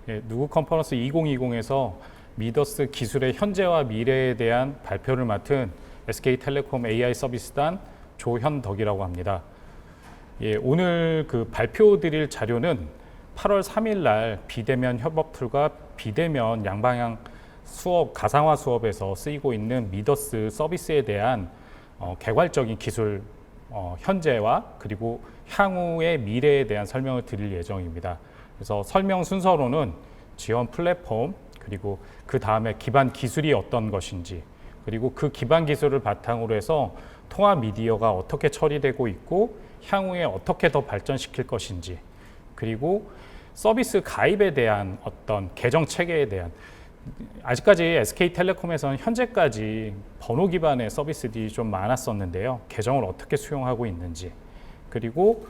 누구 컨퍼런스 2020에서 미더스 기술의 현재와 미래에 대한 발표를 맡은 SK텔레콤 AI 서비스단 조현덕이라고 합니다. 오늘 그 발표 드릴 자료는 8월 3일 날 비대면 협업 툴과 비대면 양방향 수업, 가상화 수업에서 쓰이고 있는 미더스 서비스에 대한 개괄적인 기술 현재와 그리고 향후의 미래에 대한 설명을 드릴 예정입니다. 그래서 설명 순서로는 지원 플랫폼, 그리고 그 다음에 기반 기술이 어떤 것인지, 그리고 그 기반 기술을 바탕으로 해서 통화 미디어가 어떻게 처리되고 있고 향후에 어떻게 더 발전시킬 것인지, 그리고 서비스 가입에 대한 어떤 계정 체계에 대한, 아직까지 SK텔레콤에서는 현재까지 번호 기반의 서비스들이 좀 많았었는데요. 계정을 어떻게 수용하고 있는지, 그리고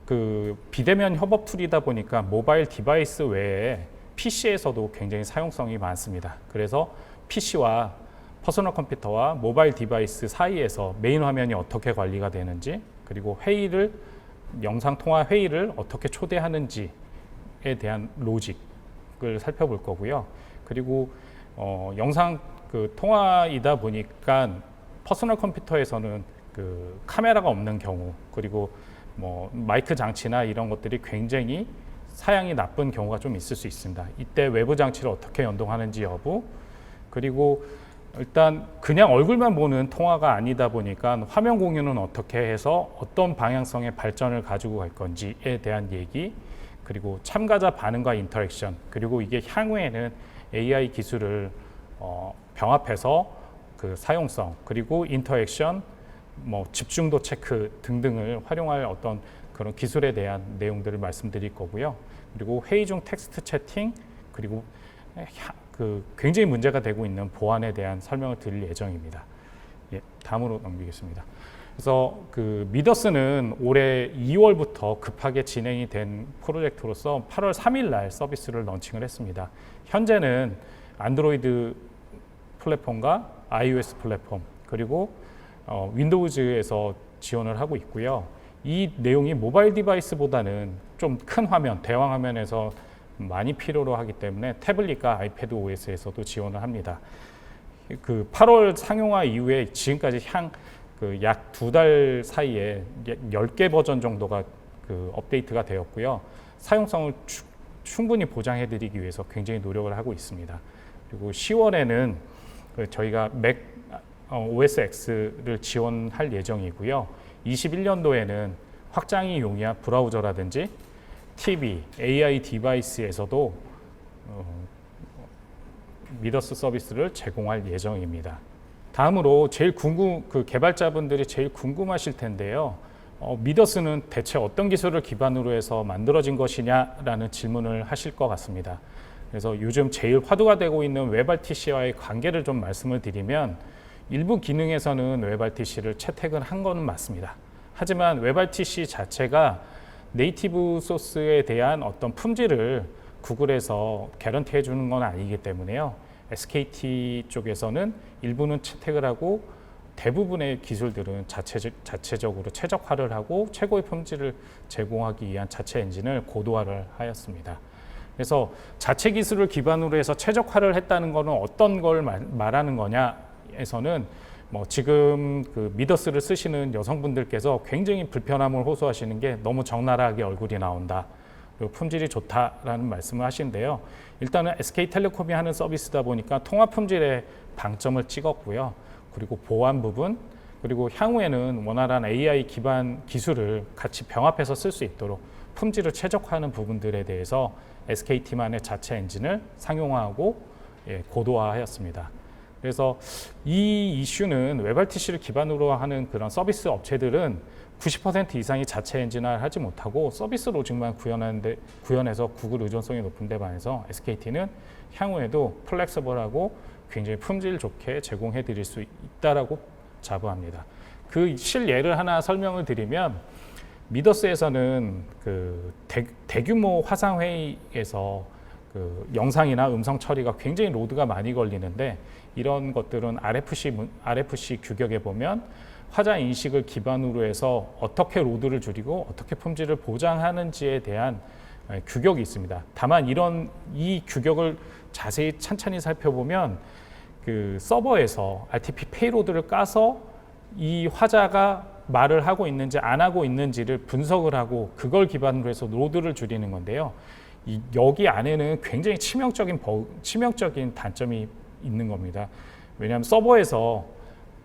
그 비대면 협업 툴이다 보니까 모바일 디바이스 외에 PC에서도 굉장히 사용성이 많습니다. 그래서 PC와 퍼스널 컴퓨터와 모바일 디바이스 사이에서 메인 화면이 어떻게 관리가 되는지, 그리고 영상 통화 회의를 어떻게 초대하는지에 대한 로직을 살펴볼 거고요. 그리고 영상 그 통화이다 보니까 퍼스널 컴퓨터에서는 그 카메라가 없는 경우, 그리고 뭐 마이크 장치나 이런 것들이 굉장히 사양이 나쁜 경우가 좀 있을 수 있습니다. 이때 외부 장치를 어떻게 연동하는지 여부, 그리고 일단 그냥 얼굴만 보는 통화가 아니다 보니까 화면 공유는 어떻게 해서 어떤 방향성의 발전을 가지고 갈 건지에 대한 얘기, 그리고 참가자 반응과 인터랙션, 그리고 이게 향후에는 AI 기술을 병합해서 그 사용성, 그리고 인터액션, 뭐 집중도 체크 등등을 활용할 어떤 그런 기술에 대한 내용들을 말씀드릴 거고요. 그리고 회의 중 텍스트 채팅, 그리고 그 굉장히 문제가 되고 있는 보안에 대한 설명을 드릴 예정입니다. 다음으로 넘기겠습니다. 그래서 그 미더스는 올해 2월부터 급하게 진행이 된 프로젝트로서 8월 3일 날 서비스를 런칭을 했습니다. 현재는 안드로이드 플랫폼과 iOS 플랫폼, 그리고 윈도우즈에서 지원을 하고 있고요. 이 내용이 모바일 디바이스보다는 좀 큰 화면, 대왕 화면에서 많이 필요로 하기 때문에 태블릿과 아이패드 OS에서도 지원을 합니다. 그 8월 상용화 이후에 지금까지 약 2달 사이에 10개 버전 정도가 그 업데이트가 되었고요. 사용성을 충분히 보장해드리기 위해서 굉장히 노력을 하고 있습니다. 그리고 10월에는 저희가 맥 OS X를 지원할 예정이고요. 21년도에는 확장이 용이한 브라우저라든지 TV, AI 디바이스에서도 미더스 서비스를 제공할 예정입니다. 다음으로 그 개발자분들이 제일 궁금하실 텐데요. 미더스는 대체 어떤 기술을 기반으로 해서 만들어진 것이냐라는 질문을 하실 것 같습니다. 그래서 요즘 제일 화두가 되고 있는 웹RTC와의 관계를 좀 말씀을 드리면, 일부 기능에서는 웹RTC를 채택을 한 거는 맞습니다. 하지만 웹RTC 자체가 네이티브 소스에 대한 어떤 품질을 구글에서 개런티 해주는 건 아니기 때문에요. SKT 쪽에서는 일부는 채택을 하고 대부분의 기술들은 자체적으로 최적화를 하고 최고의 품질을 제공하기 위한 자체 엔진을 고도화를 하였습니다. 그래서 자체 기술을 기반으로 해서 최적화를 했다는 것은 어떤 걸 말하는 거냐에서는 지금 그 미더스를 쓰시는 여성분들께서 굉장히 불편함을 호소하시는 게 너무 적나라하게 얼굴이 나온다, 그리고 품질이 좋다라는 말씀을 하시는데요. 일단은 SK텔레콤이 하는 서비스다 보니까 통화 품질에 방점을 찍었고요. 그리고 보안 부분, 그리고 향후에는 원활한 AI 기반 기술을 같이 병합해서 쓸 수 있도록 품질을 최적화하는 부분들에 대해서 SKT만의 자체 엔진을 상용화하고 고도화하였습니다. 그래서 이 이슈는 웹RTC를 기반으로 하는 그런 서비스 업체들은 90% 이상이 자체 엔진화를 하지 못하고 서비스 로직만 구현해서 구글 의존성이 높은 데 반해서 SKT는 향후에도 플렉서블하고 굉장히 품질 좋게 제공해 드릴 수 있다라고 자부합니다. 그 실예를 하나 설명을 드리면, 미더스에서는 그 대규모 화상 회의에서 그 영상이나 음성 처리가 굉장히 로드가 많이 걸리는데, 이런 것들은 RFC 규격에 보면 화자 인식을 기반으로 해서 어떻게 로드를 줄이고 어떻게 품질을 보장하는지에 대한 규격이 있습니다. 다만 이 규격을 자세히 찬찬히 살펴보면 그 서버에서 RTP 페이로드를 까서 이 화자가 말을 하고 있는지 안 하고 있는지를 분석을 하고 그걸 기반으로 해서 로드를 줄이는 건데요. 여기 안에는 굉장히 치명적인 단점이 있는 겁니다. 왜냐하면 서버에서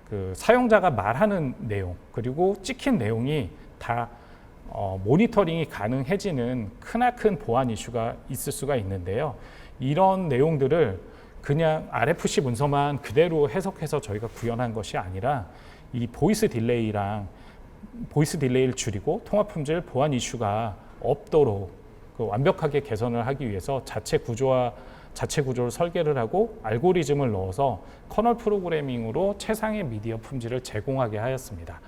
그 사용자가 말하는 내용 그리고 찍힌 내용이 다 모니터링이 가능해지는 크나큰 보안 이슈가 있을 수가 있는데요. 이런 내용들을 그냥 RFC 문서만 그대로 해석해서 저희가 구현한 것이 아니라 이 보이스 딜레이를 줄이고 통화 품질 보안 이슈가 없도록 완벽하게 개선을 하기 위해서 자체 구조를 설계를 하고 알고리즘을 넣어서 커널 프로그래밍으로 최상의 미디어 품질을 제공하게 하였습니다.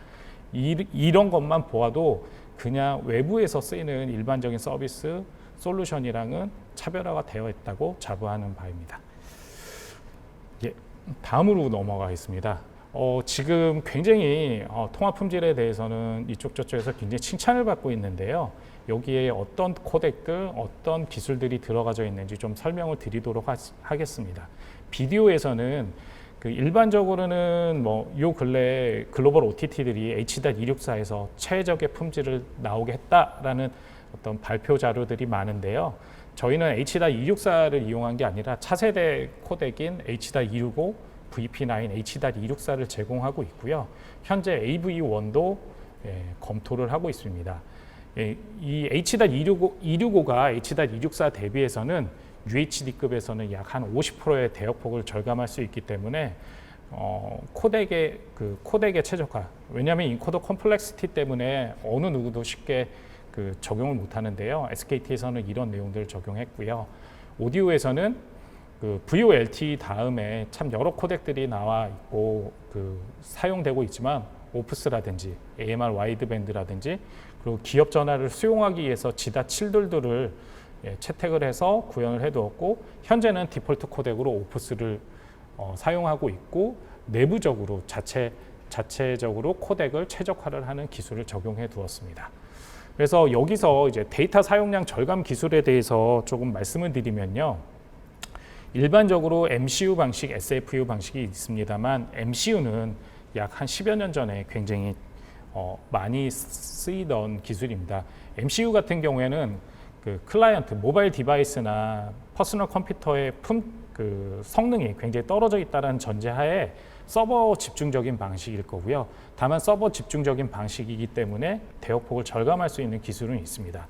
이런 것만 보아도 그냥 외부에서 쓰이는 일반적인 서비스 솔루션이랑은 차별화가 되어 있다고 자부하는 바입니다. 예, 다음으로 넘어가겠습니다. 지금 굉장히 통화 품질에 대해서는 이쪽 저쪽에서 굉장히 칭찬을 받고 있는데요. 여기에 어떤 코덱들, 어떤 기술들이 들어가져 있는지 좀 설명을 드리도록 하겠습니다. 비디오에서는 일반적으로는 요 근래 글로벌 OTT들이 H.264에서 최적의 품질을 나오게 했다라는 어떤 발표 자료들이 많은데요. 저희는 H.264를 이용한 게 아니라 차세대 코덱인 H.265, VP9, H.264를 제공하고 있고요. 현재 AV1도 검토를 하고 있습니다. 이 H.265가 H.264 대비해서는 UHD급에서는 약 한 50%의 대역폭을 절감할 수 있기 때문에 코덱의 최적화. 왜냐하면 인코더 컴플렉시티 때문에 어느 누구도 쉽게 적용을 못 하는데요. SKT에서는 이런 내용들을 적용했고요. 오디오에서는 VoLTE 다음에 참 여러 코덱들이 나와 있고 사용되고 있지만 오프스라든지 AMR 와이드밴드라든지 그리고 기업 전화를 수용하기 위해서 지다 7돌들을 채택을 해서 구현을 해두었고 현재는 디폴트 코덱으로 오프스를 사용하고 있고 내부적으로 자체적으로 코덱을 최적화를 하는 기술을 적용해 두었습니다. 그래서 여기서 이제 데이터 사용량 절감 기술에 대해서 조금 말씀을 드리면요. 일반적으로 MCU 방식, SFU 방식이 있습니다만 MCU는 약 한 10여 년 전에 굉장히 많이 쓰이던 기술입니다. MCU 같은 경우에는 클라이언트, 모바일 디바이스나 퍼스널 컴퓨터의 성능이 굉장히 떨어져 있다는 전제하에 서버 집중적인 방식일 거고요. 다만 서버 집중적인 방식이기 때문에 대역폭을 절감할 수 있는 기술은 있습니다.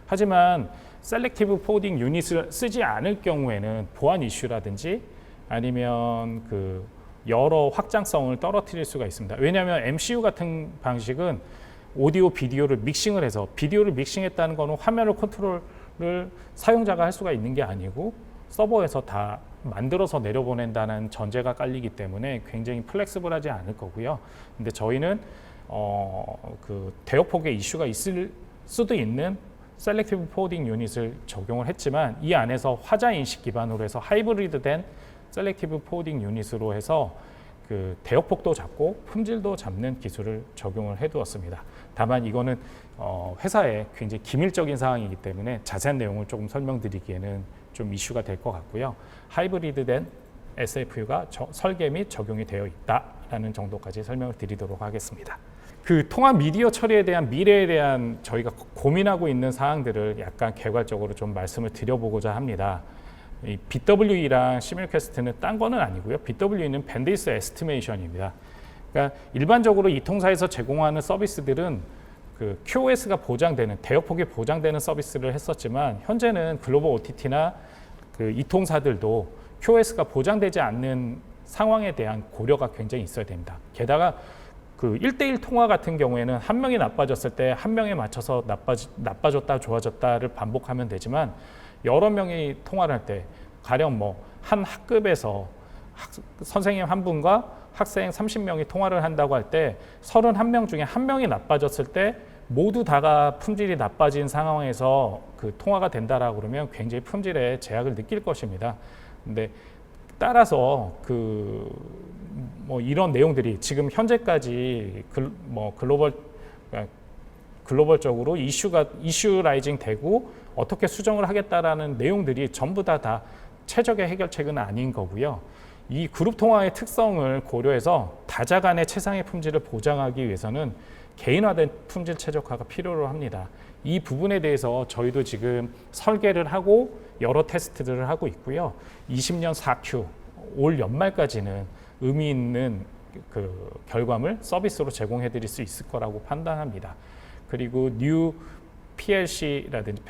하지만 셀렉티브 포딩 유닛을 쓰지 않을 경우에는 보안 이슈라든지 아니면 여러 확장성을 떨어뜨릴 수가 있습니다. 왜냐하면 MCU 같은 방식은 오디오, 비디오를 믹싱을 해서 비디오를 믹싱했다는 것은 화면을 컨트롤을 사용자가 할 수가 있는 게 아니고 서버에서 다 만들어서 내려보낸다는 전제가 깔리기 때문에 굉장히 플렉스블하지 않을 거고요. 근데 저희는 대역폭의 이슈가 있을 수도 있는 셀렉티브 포딩 유닛을 적용을 했지만 이 안에서 화자 인식 기반으로 해서 하이브리드된 셀렉티브 포딩 유닛으로 해서 대역폭도 잡고 품질도 잡는 기술을 적용을 해두었습니다. 다만 이거는 회사의 굉장히 기밀적인 사항이기 때문에 자세한 내용을 조금 설명드리기에는 좀 이슈가 될 것 같고요. 하이브리드된 SFU가 설계 및 적용이 되어 있다라는 정도까지 설명을 드리도록 하겠습니다. 통합 미디어 처리에 대한 미래에 대한 저희가 고민하고 있는 사항들을 약간 개괄적으로 좀 말씀을 드려보고자 합니다. 이 BWE랑 시뮬캐스트는 딴 거는 아니고요. BWE는 밴드위스 에스티메이션입니다. 그러니까 일반적으로 이 통사에서 제공하는 서비스들은 QoS가 보장되는 대역폭이 보장되는 서비스를 했었지만 현재는 글로벌 OTT나 이 통사들도 QoS가 보장되지 않는 상황에 대한 고려가 굉장히 있어야 됩니다. 게다가 1대1 통화 같은 경우에는 한 명이 나빠졌을 때 한 명에 맞춰서 나빠졌다 좋아졌다를 반복하면 되지만 여러 명이 통화를 할 때 가령 한 학급에서 선생님 한 분과 학생 30명이 통화를 한다고 할 때 31명 중에 한 명이 나빠졌을 때 모두 다가 품질이 나빠진 상황에서 통화가 된다라고 그러면 굉장히 품질에 제약을 느낄 것입니다. 근데 따라서 이런 내용들이 지금 현재까지 글로벌적으로 이슈라이징 되고 어떻게 수정을 하겠다라는 내용들이 전부 다 최적의 해결책은 아닌 거고요. 이 그룹 통화의 특성을 고려해서 다자 간의 최상의 품질을 보장하기 위해서는 개인화된 품질 최적화가 필요로 합니다. 이 부분에 대해서 저희도 지금 설계를 하고 여러 테스트들을 하고 있고요. 20년 4Q 올 연말까지는 의미 있는 그 결과물 서비스로 제공해 드릴 수 있을 거라고 판단합니다. 그리고 뉴 PLC라든지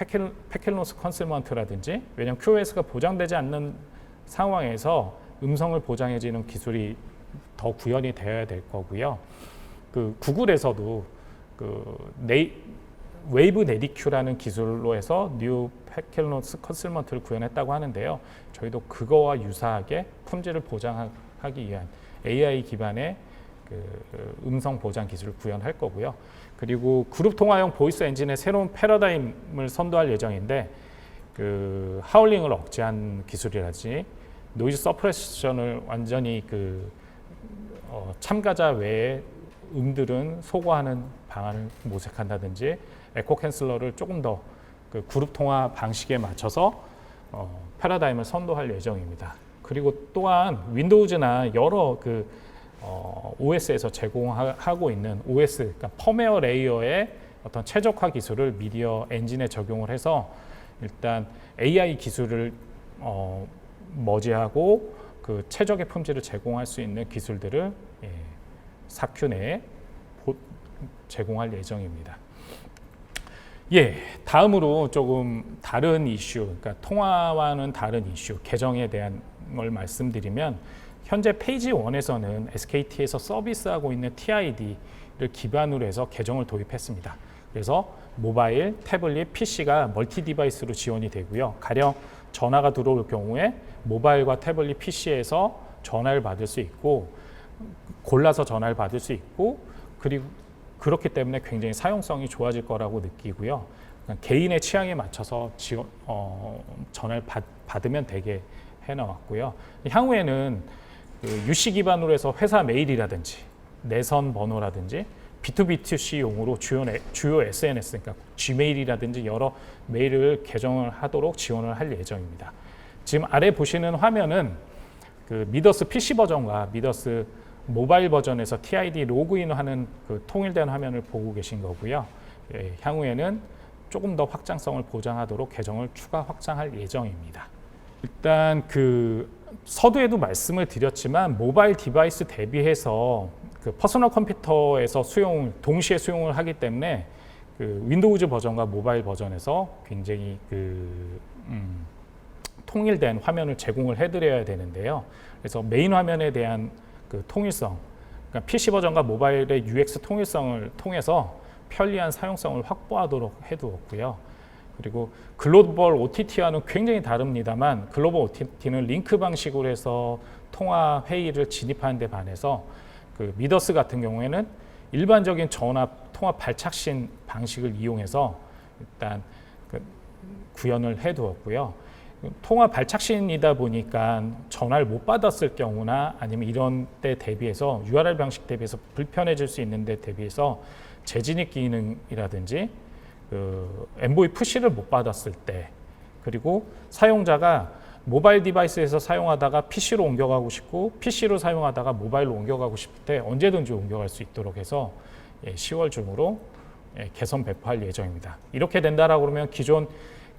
패킷로스 컨실먼트라든지, 왜냐하면 QoS가 보장되지 않는 상황에서 음성을 보장해주는 기술이 더 구현이 되어야 될 거고요. 그 구글에서도 그 웨이브 네디큐라는 기술로 해서 뉴 패킷로스 컨실먼트를 구현했다고 하는데요. 저희도 그거와 유사하게 품질을 보장하기 위한 AI 기반의 그 음성 보장 기술을 구현할 거고요. 그리고 그룹 통화형 보이스 엔진의 새로운 패러다임을 선도할 예정인데, 그 하울링을 억제한 기술이라든지 노이즈 서프레션을 완전히 참가자 외의 음들은 소거하는 방안을 모색한다든지, 에코 캔슬러를 조금 더 그 그룹 통화 방식에 맞춰서 패러다임을 선도할 예정입니다. 그리고 또한 윈도우즈나 여러 OS에서 제공하고 있는 OS, 그러니까 펌웨어 레이어의 어떤 최적화 기술을 미디어 엔진에 적용을 해서 일단 AI 기술을 머지하고 그 최적의 품질을 제공할 수 있는 기술들을 4Q 내에 제공할 예정입니다. 다음으로 조금 다른 이슈, 그러니까 통화와는 다른 이슈, 계정에 대한 걸 말씀드리면, 현재 페이지 1에서는 SKT에서 서비스하고 있는 TID를 기반으로 해서 계정을 도입했습니다. 그래서 모바일, 태블릿, PC가 멀티 디바이스로 지원이 되고요. 가령 전화가 들어올 경우에 모바일과 태블릿, PC에서 전화를 받을 수 있고, 골라서 전화를 받을 수 있고, 그리고 그렇기 때문에 굉장히 사용성이 좋아질 거라고 느끼고요. 개인의 취향에 맞춰서 전화를 받으면 되게 해나왔고요. 향후에는 UC 기반으로 해서 회사 메일이라든지 내선 번호라든지 B2B2C용으로 주요 SNS, 그러니까 Gmail이라든지 여러 메일을 계정을 하도록 지원을 할 예정입니다. 지금 아래 보시는 화면은 그 미더스 PC 버전과 미더스 모바일 버전에서 TID 로그인하는 그 통일된 화면을 보고 계신 거고요. 향후에는 조금 더 확장성을 보장하도록 계정을 추가 확장할 예정입니다. 일단 그 서두에도 말씀을 드렸지만 모바일 디바이스 대비해서 그 퍼스널 컴퓨터에서 동시에 수용을 하기 때문에 그 윈도우즈 버전과 모바일 버전에서 굉장히 통일된 화면을 제공을 해드려야 되는데요. 그래서 메인 화면에 대한 그 통일성, 그러니까 PC 버전과 모바일의 UX 통일성을 통해서 편리한 사용성을 확보하도록 해두었고요. 그리고 글로벌 OTT와는 굉장히 다릅니다만, 글로벌 OTT는 링크 방식으로 해서 통화 회의를 진입하는 데 반해서 그 미더스 같은 경우에는 일반적인 전화 통화 발착신 방식을 이용해서 일단 구현을 해두었고요. 통화 발착신이다 보니까 전화를 못 받았을 경우나 아니면 이런 때 대비해서 URL 방식 대비해서 불편해질 수 있는 데 대비해서 재진입 기능이라든지 엔보이 푸시를 못 받았을 때, 그리고 사용자가 모바일 디바이스에서 사용하다가 PC로 옮겨가고 싶고 PC로 사용하다가 모바일로 옮겨가고 싶을 때 언제든지 옮겨갈 수 있도록 해서 10월 중으로 개선 배포할 예정입니다. 이렇게 된다라고 그러면 기존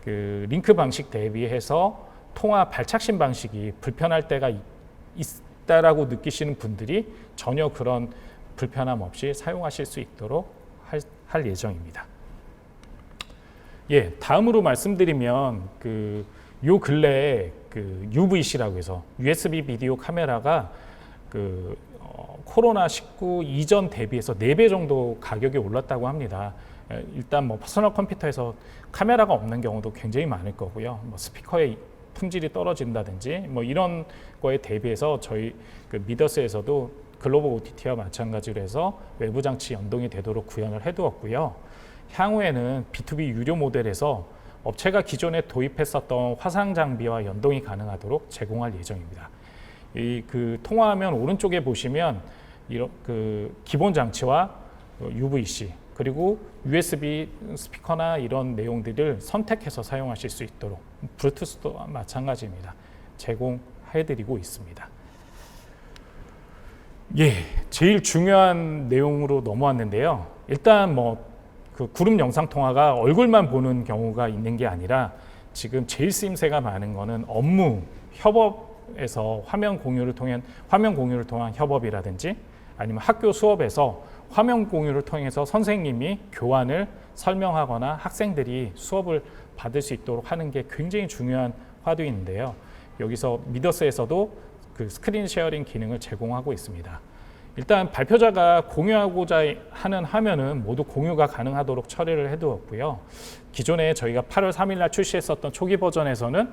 그 링크 방식 대비해서 통화 발착신 방식이 불편할 때가 있다라고 느끼시는 분들이 전혀 그런 불편함 없이 사용하실 수 있도록 할 예정입니다. 다음으로 말씀드리면 요 근래에 UVC라고 해서 USB 비디오 카메라가 코로나19 이전 대비해서 4배 정도 가격이 올랐다고 합니다. 일단 퍼스널 컴퓨터에서 카메라가 없는 경우도 굉장히 많을 거고요. 스피커의 품질이 떨어진다든지 이런 거에 대비해서 저희 미더스에서도 글로벌 OTT와 마찬가지로 해서 외부 장치 연동이 되도록 구현을 해두었고요. 향후에는 B2B 유료 모델에서 업체가 기존에 도입했었던 화상 장비와 연동이 가능하도록 제공할 예정입니다. 통화화면 오른쪽에 보시면 이런 기본 장치와 UVC, 그리고 USB 스피커나 이런 내용들을 선택해서 사용하실 수 있도록 블루투스도 마찬가지입니다. 제공해드리고 있습니다. 예, 제일 중요한 내용으로 넘어왔는데요. 일단 그 그룹 영상 통화가 얼굴만 보는 경우가 있는 게 아니라 지금 제일 쓰임새가 많은 거는 업무 협업에서 화면 공유를 통한 협업이라든지 아니면 학교 수업에서 화면 공유를 통해서 선생님이 교환을 설명하거나 학생들이 수업을 받을 수 있도록 하는 게 굉장히 중요한 화두인데요. 여기서 미더스에서도 그 스크린 쉐어링 기능을 제공하고 있습니다. 일단 발표자가 공유하고자 하는 화면은 모두 공유가 가능하도록 처리를 해두었고요. 기존에 저희가 8월 3일 날 출시했었던 초기 버전에서는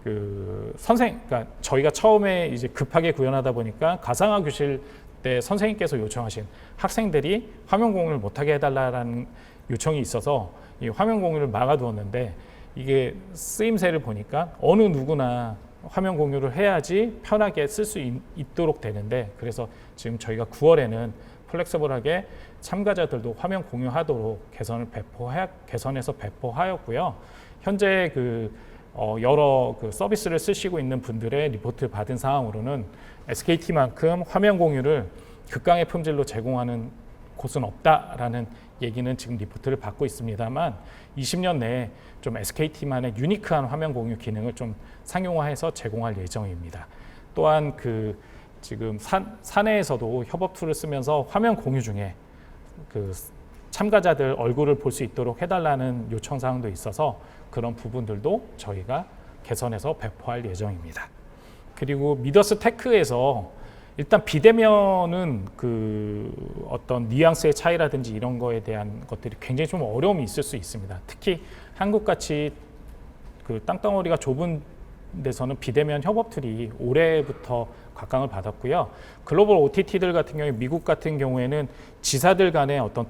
그러니까 저희가 처음에 이제 급하게 구현하다 보니까 가상화 교실 때 선생님께서 요청하신 학생들이 화면 공유를 못하게 해달라는 요청이 있어서 이 화면 공유를 막아두었는데, 이게 쓰임새를 보니까 어느 누구나 화면 공유를 해야지 편하게 쓸 수 있도록 되는데, 그래서 지금 저희가 9월에는 플렉서블하게 참가자들도 화면 공유하도록 개선해서 배포하였고요. 현재 여러 서비스를 쓰시고 있는 분들의 리포트를 받은 사항으로는 SKT만큼 화면 공유를 극강의 품질로 제공하는 곳은 없다라는 얘기는 지금 리포트를 받고 있습니다만, 20년 내에 좀 SKT만의 유니크한 화면 공유 기능을 좀 상용화해서 제공할 예정입니다. 또한 지금 사내에서도 협업 툴을 쓰면서 화면 공유 중에 참가자들 얼굴을 볼 수 있도록 해달라는 요청 사항도 있어서 그런 부분들도 저희가 개선해서 배포할 예정입니다. 그리고 미더스 테크에서 일단 비대면은 어떤 뉘앙스의 차이라든지 이런 거에 대한 것들이 굉장히 좀 어려움이 있을 수 있습니다. 특히 한국같이 땅덩어리가 좁은 데서는 비대면 협업 툴이 올해부터 곽강을 받았고요. 글로벌 OTT들 같은 경우에 미국 같은 경우에는 지사들 간의 어떤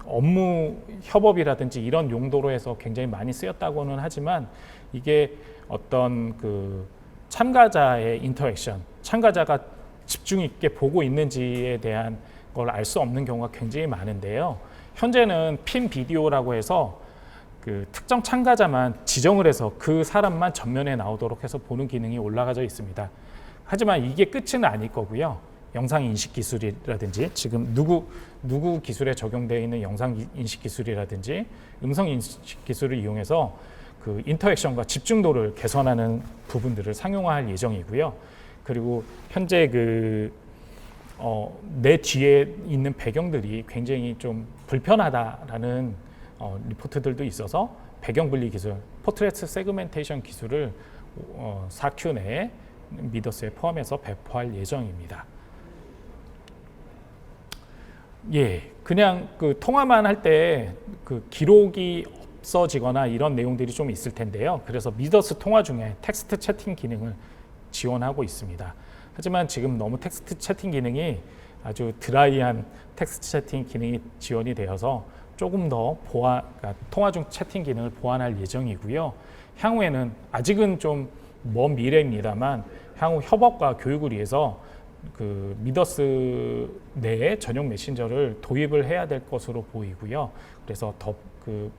업무 협업이라든지 이런 용도로 해서 굉장히 많이 쓰였다고는 하지만, 이게 어떤 참가자의 인터랙션, 참가자가 집중 있게 보고 있는지에 대한 걸 알 수 없는 경우가 굉장히 많은데요. 현재는 핀 비디오라고 해서 특정 참가자만 지정을 해서 그 사람만 전면에 나오도록 해서 보는 기능이 올라가져 있습니다. 하지만 이게 끝은 아닐 거고요. 영상 인식 기술이라든지 지금 누구 기술에 적용되어 있는 영상 인식 기술이라든지 음성 인식 기술을 이용해서 인터액션과 집중도를 개선하는 부분들을 상용화할 예정이고요. 그리고 현재 내 뒤에 있는 배경들이 굉장히 좀 불편하다라는 리포트들도 있어서 배경 분리 기술, 포트레트 세그멘테이션 기술을 4Q 내에 미더스에 포함해서 배포할 예정입니다. 예, 그냥 통화만 할 때 기록이 없어지거나 이런 내용들이 좀 있을 텐데요. 그래서 미더스 통화 중에 텍스트 채팅 기능을 지원하고 있습니다. 하지만 지금 너무 텍스트 채팅 기능이 아주 드라이한 텍스트 채팅 기능이 지원이 되어서 조금 더 그러니까 통화 중 채팅 기능을 보완할 예정이고요. 향후에는 아직은 좀 먼 미래입니다만 향후 협업과 교육을 위해서 미더스 내에 전용 메신저를 도입을 해야 될 것으로 보이고요. 그래서 더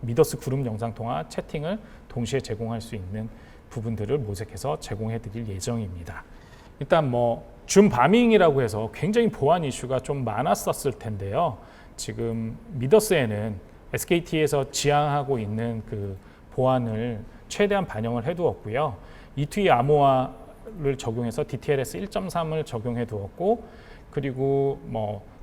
미더스 그룹 영상 통화 채팅을 동시에 제공할 수 있는 부분들을 모색해서 제공해 드릴 예정입니다. 일단 줌 바밍이라고 해서 굉장히 보안 이슈가 좀 많았었을 텐데요. 지금 미더스에는 SKT에서 지향하고 있는 보안을 최대한 반영을 해두었고요. E2E 암호화를 적용해서 DTLS 1.3을 적용해 두었고, 그리고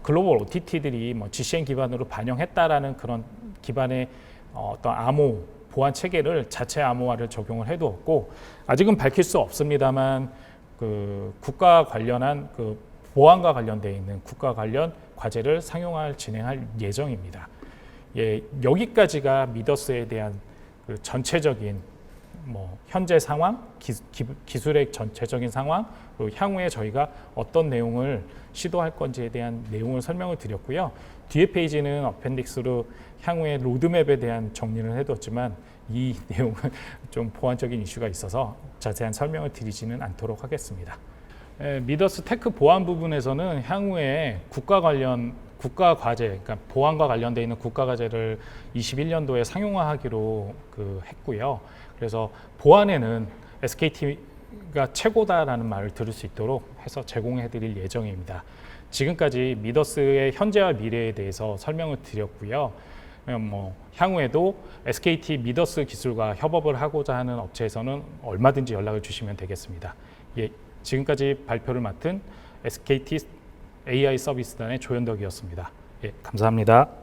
글로벌 OTT들이 GCN 기반으로 반영했다라는 그런 기반의 어떤 암호 보안 체계를 자체 암호화를 적용을 해두었고, 아직은 밝힐 수 없습니다만 국가 관련한 보안과 관련되어 있는 국가 관련 과제를 진행할 예정입니다. 예, 여기까지가 미더스에 대한 전체적인 현재 상황, 기술의 전체적인 상황, 그리고 향후에 저희가 어떤 내용을 시도할 건지에 대한 내용을 설명을 드렸고요. 뒤에 페이지는 어펜딕스로 향후에 로드맵에 대한 정리를 해뒀지만 이 내용은 좀 보안적인 이슈가 있어서 자세한 설명을 드리지는 않도록 하겠습니다. 미더스 테크 보안 부분에서는 향후에 국가 관련 국가 과제, 그러니까 보안과 관련돼 있는 국가 과제를 21년도에 상용화하기로 했고요. 그래서 보안에는 SKT가 최고다라는 말을 들을 수 있도록 해서 제공해드릴 예정입니다. 지금까지 미더스의 현재와 미래에 대해서 설명을 드렸고요. 향후에도 SKT 미더스 기술과 협업을 하고자 하는 업체에서는 얼마든지 연락을 주시면 되겠습니다. 예, 지금까지 발표를 맡은 SKT AI 서비스단의 조현덕이었습니다. 예, 감사합니다.